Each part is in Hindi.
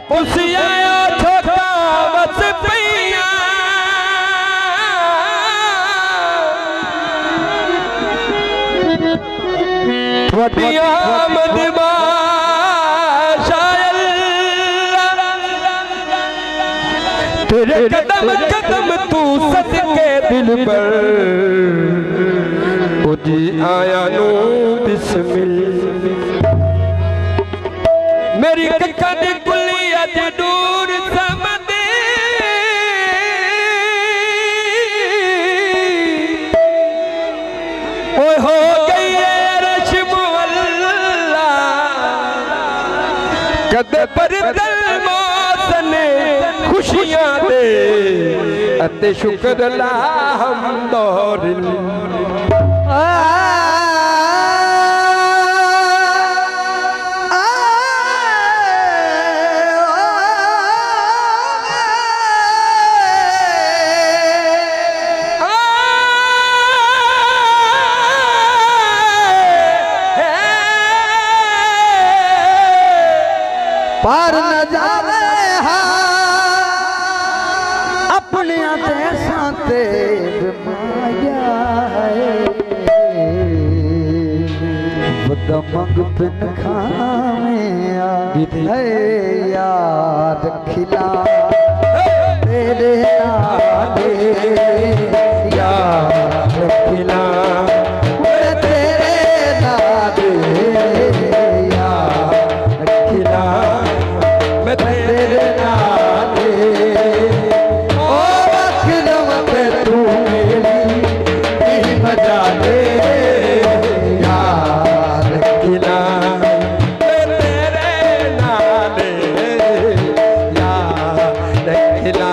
पुसियायो छोका बस पिया वदिया मदमा शायल तेरे कदम कदम तू सदके दिल पर उजी आया नू बिस्मिल्लाह मेरी कक्का दी कुली अज दूर समदे ओए हो गई है रश्मुअल्ला कदे पर दल मौसने खुशियां दे अते शुक्र ला हम दौर पार न जावे अपने देशों ते माया बदमंग पिन खावे याद खिला तेरे नाले याद खिला तेरे नाले याद खिला मैं तेरे नाले ओ अखिलम पे तू मेरी मजा ले यार खिला मैं तेरे नाले यार खिला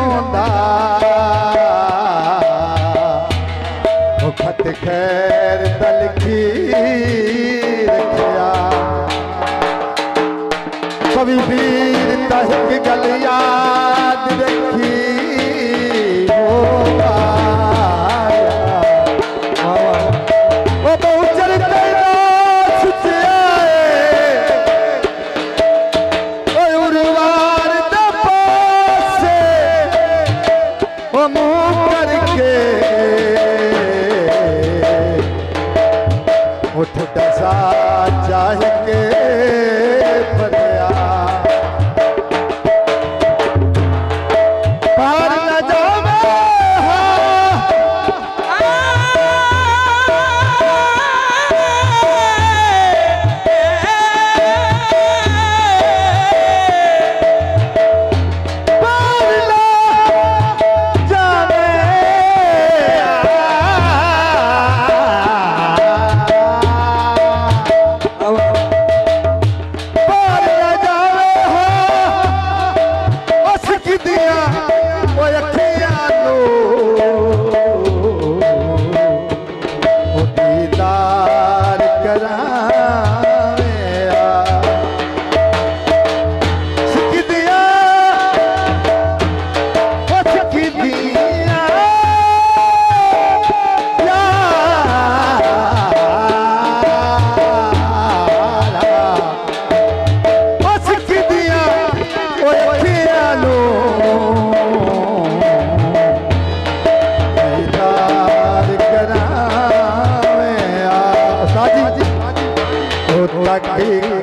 होंदा खत खैर तलखी रखिया कवि वीर तहक गल याद रखी हो बहुचर कैलाश से आए उर्वार दा पासे ओ मुँह करके उठ दसा चाह के भरिया पार न जावे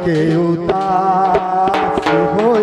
के उतार